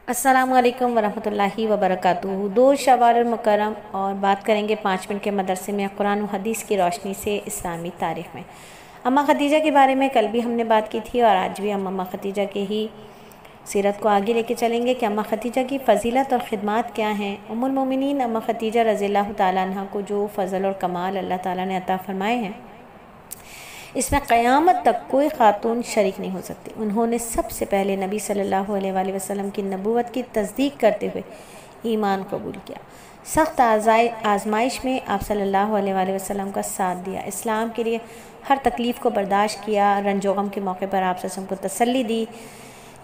अस्सलामुअलैकुम वरहमतुल्लाहि वबरकातुहू। 2 शवाल मुकर्रम और बात करेंगे 5 मिनट के मदरसे में कुरान और हदीस की रोशनी से इस्लामी तारीख़ में। अम्मा ख़दीजा के बारे में कल भी हमने बात की थी और आज भी हम अम्मा ख़दीजा के ही सीरत को आगे लेके चलेंगे कि अम्मा ख़दीजा की फ़जीलत और ख़िदमात क्या हैं। उम्मुल मोमिनीन अम्मा ख़दीजा रज़ियल्लाहु ताला अन्हा को जो फ़ज़ल और कमाल अल्लाह ताला ने अता फ़रमाए हैं, इसमें क़यामत तक कोई ख़ातून शरीक नहीं हो सकती। उन्होंने सबसे पहले नबी सल्लल्लाहु अलैहि वसल्लम की नबूवत की तस्दीक करते हुए ईमान कबूल किया। सख्त आजमाइश में आप सल्लल्लाहु अलैहि वसल्लम का साथ दिया, इस्लाम के लिए हर तकलीफ़ को बर्दाश्त किया, रंजो गम के मौके पर आप सल्लल्लाहु अलैहि वसल्लम को तसल्ली दी।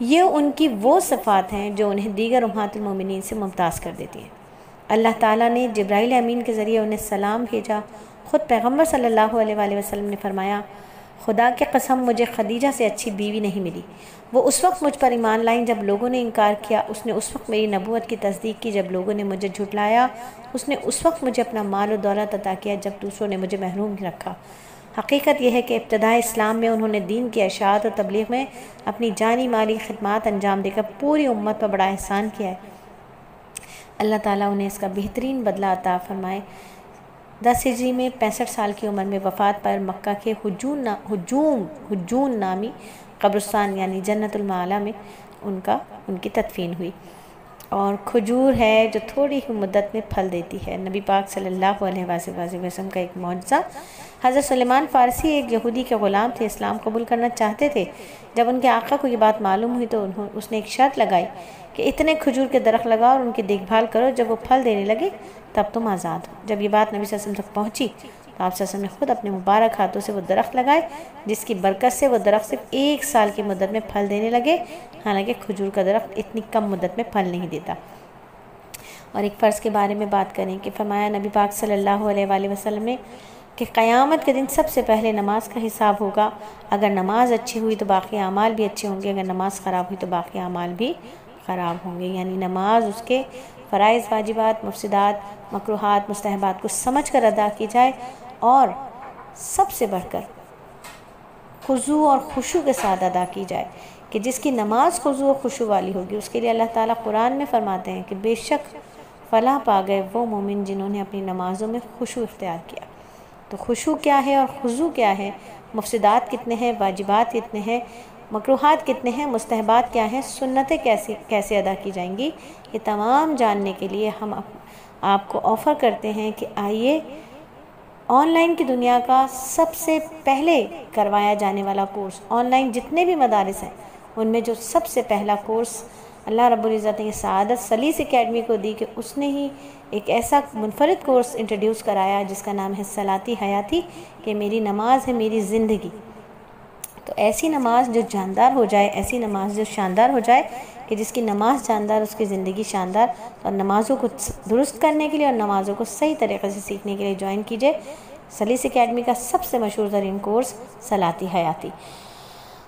ये उनकी वो सिफ़ात हैं जो उन्हें दीगर उम्महातुल मोमिनीन से मुमताज़ कर देती हैं। अल्लाह ताला ने जिब्राइल अमीन के ज़रिए उन्हें सलाम भेजा। ख़ुद पैगम्बर सल्लल्लाहु अलैहि वसल्लम ने फरमाया, खुदा के कसम मुझे खदीजा से अच्छी बीवी नहीं मिली। वो उस वक्त मुझ पर ईमान लाई जब लोगों ने इनकार किया, उसने उस वक्त मेरी नबूवत की तस्दीक की जब लोगों ने मुझे झुटलाया, उसने उस वक्त मुझे अपना माल और दौलत अता किया जब दूसरों ने मुझे महरूम रखा। हकीकत यह है कि इब्तदा इस्लाम में उन्होंने दीन की इशाअत और तबलीग में अपनी जानी माली खिदमत अंजाम देकर पूरी उम्मत पर बड़ा एहसान किया है। अल्लाह ताला उन्हें इसका बेहतरीन बदला अता फरमाए। 10 हिजरी में 65 साल की उम्र में वफ़ात पर मक्का के हुजून नामी कब्रिस्तान यानी जन्नतुल माला में उनकी तदफीन हुई। और खजूर है जो थोड़ी ही मुद्दत में फल देती है। नबी पाक सल्लल्लाहु अलैहि वसल्लम का एक मौजज़ा। हज़रत सुलेमान फ़ारसी एक यहूदी के ग़ुलाम थे, इस्लाम कबूल करना चाहते थे। जब उनके आका को ये बात मालूम हुई तो उसने एक शर्त लगाई कि इतने खजूर के दरख्त लगाओ और उनकी देखभाल करो, जब वो फल देने लगे तब तुम आज़ाद हो। जब ये बात नबी सल्लल्लाहु अलैहि वसल्लम तक पहुँची तो आप सल्लल्लाहु अलैहि वसल्लम ने खुद अपने मुबारक हाथों से वो दरख्त लगाए, जिसकी बरकत से वो दरख्त सिर्फ 1 साल की मुद्दत में फल देने लगे। हालांकि खजूर का दरख्त इतनी कम मुद्दत में फल नहीं देता। और एक फ़र्ज़ के बारे में बात करें कि फरमाया नबी पाक सल्लल्लाहु अलैहि वसल्लम ने कि क़यामत के दिन सबसे पहले नमाज का हिसाब होगा। अगर नमाज अच्छी हुई तो बाकी अमाल भी अच्छे होंगे, अगर नमाज ख़राब हुई तो बाकी अमाल भी ख़राब होंगे। यानी नमाज उसके फ़राइज़, वाजिबात, मुफ़सिदात, मकरूहात, मुस्तहबात को समझ कर अदा की जाए और सबसे बढ़कर खुशू और खुशू के साथ अदा की जाए कि जिसकी नमाज खुशू और खुशू वाली होगी उसके लिए अल्लाह ताला कुरान में फ़रमाते हैं कि बेशक फ़लाह पा गए वो मोमिन जिन्होंने अपनी नमाज़ों में खुशू इख्तियार किया। तो खुशू क्या है और खुशू क्या है, मुफ़सिदात कितने हैं, वाजिबात कितने हैं, मकरूहात कितने हैं, मुस्तहबात क्या हैं, सुन्नतें कैसे अदा की जाएंगी, ये तमाम जानने के लिए हम आपको ऑफ़र करते हैं कि आइए ऑनलाइन की दुनिया का सबसे पहले करवाया जाने वाला कोर्स, ऑनलाइन जितने भी मदारिस हैं उनमें जो सबसे पहला कोर्स अल्लाह रब्बुल इज़्ज़त ने सआदत सलीस एकेडमी को दी कि उसने ही एक ऐसा मुनफरिद कोर्स इंट्रोड्यूस कराया जिसका नाम है सलाती हयाती, कि मेरी नमाज है मेरी ज़िंदगी। तो ऐसी नमाज जो जानदार हो जाए, ऐसी नमाज जो शानदार हो जाए कि जिसकी नमाज जानदार उसकी ज़िंदगी शानदार। और नमाज़ों को दुरुस्त करने के लिए और नमाज़ों को सही तरीक़े से सीखने के लिए ज्वाइन कीजिए सलीस एकेडमी का सबसे मशहूर तरीन कोर्स सलाती हयाती,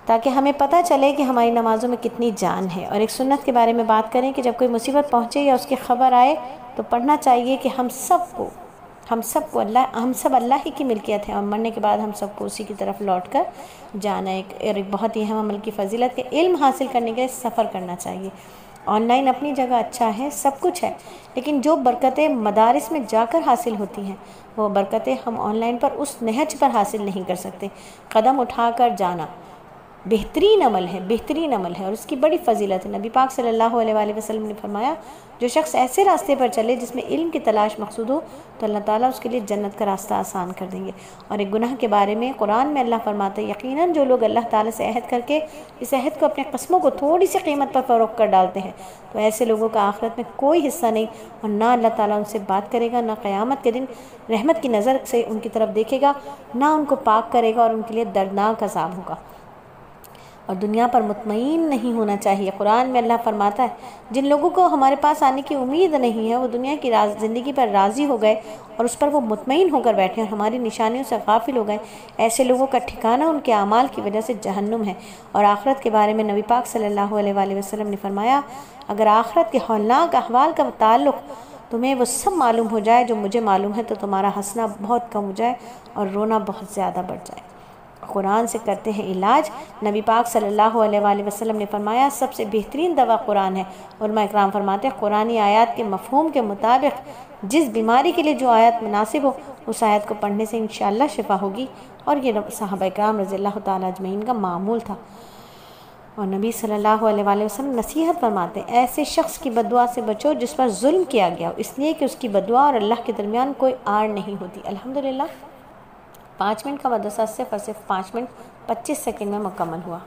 ताकि हमें पता चले कि हमारी नमाज़ों में कितनी जान है। और एक सुन्नत के बारे में बात करें कि जब कोई मुसीबत पहुँचे या उसकी ख़बर आए तो पढ़ना चाहिए कि हम सब अल्लाह ही की मिल्कियत है और मरने के बाद हम सबको उसी की तरफ लौट कर जाना है। एक बहुत ही अहम अमल की फ़जीलत के इल्म हासिल करने के लिए सफ़र करना चाहिए। ऑनलाइन अपनी जगह अच्छा है, सब कुछ है, लेकिन जो बरकतें मदारिस में जाकर हासिल होती हैं वो बरकतें हम ऑनलाइन पर उस नहज पर हासिल नहीं कर सकते। कदम उठाकर जाना बेहतरीन अमल है और उसकी बड़ी फ़जीलत है। नबी पाक सल्लल्लाहु अलैहि वसल्लम ने फरमाया, जो शख्स ऐसे रास्ते पर चले जिसमें इल्म की तलाश मकसूद हो तो अल्लाह ताला उसके लिए जन्नत का रास्ता आसान कर देंगे। और एक गुनाह के बारे में कुरान में अल्लाह फरमाता है, यकीनन जो लोग अल्लाह ताला से अहद करके इस अहद को अपने कस्मों को थोड़ी सी कीमत पर फ़रोख्त कर डालते हैं तो ऐसे लोगों का आखिरत में कोई हिस्सा नहीं और ना अल्लाह ताला उनसे बात करेगा, ना क़यामत के दिन रहमत की नज़र से उनकी तरफ देखेगा, ना उनको पाक करेगा और उनके लिए दर्दनाक अज़ाब होगा। और दुनिया पर मुतमईन नहीं होना चाहिए। कुरान में अल्लाह फरमाता है, जिन लोगों को हमारे पास आने की उम्मीद नहीं है वो दुनिया की ज़िंदगी पर राज़ी हो गए और उस पर वो मुतमईन होकर बैठे और हमारी निशानियों से गाफिल हो गए, ऐसे लोगों का ठिकाना उनके अमाल की वजह से जहन्नुम है। और आखिरत के बारे में नबी पाक सल्लल्लाहु अलैहि वसल्लम ने फरमाया, अगर आखिरत के हौलनाक अहवाल का ताल्लुक़ तुम्हें वो सब मालूम हो जाए जो मुझे मालूम है तो तुम्हारा हंसना बहुत कम हो जाए और रोना बहुत ज़्यादा बढ़ जाए। कुरान से करते हैं इलाज। नबी पाक सल्लल्लाहु अलैहि वसल्लम ने फरमाया सबसे बेहतरीन दवा कुरान है। उलमा इकराम फरमाते हैं कुरानी आयत के मफ़हूम के मुताबिक जिस बीमारी के लिए जो आयत मुनासिब हो उस आयत को पढ़ने से इंशाअल्लाह शिफा होगी। और ये सहाबा इकराम रज़ियल्लाहु ताला अजमईन का मामूल था। और नबी सल्लल्लाहु अलैहि वसल्लम नसीहत फरमाते हैं ऐसे शख्स की बददुआ से बचो जिस पर जुल्म किया गया हो, इसलिए कि उसकी बददुआ और अल्लाह के दरमियान कोई आड़ नहीं होती। अल्हम्दुलिल्लाह 5 मिनट का मदरसा सिर्फ और सिर्फ 5 मिनट 25 सेकंड में मुकम्मल हुआ।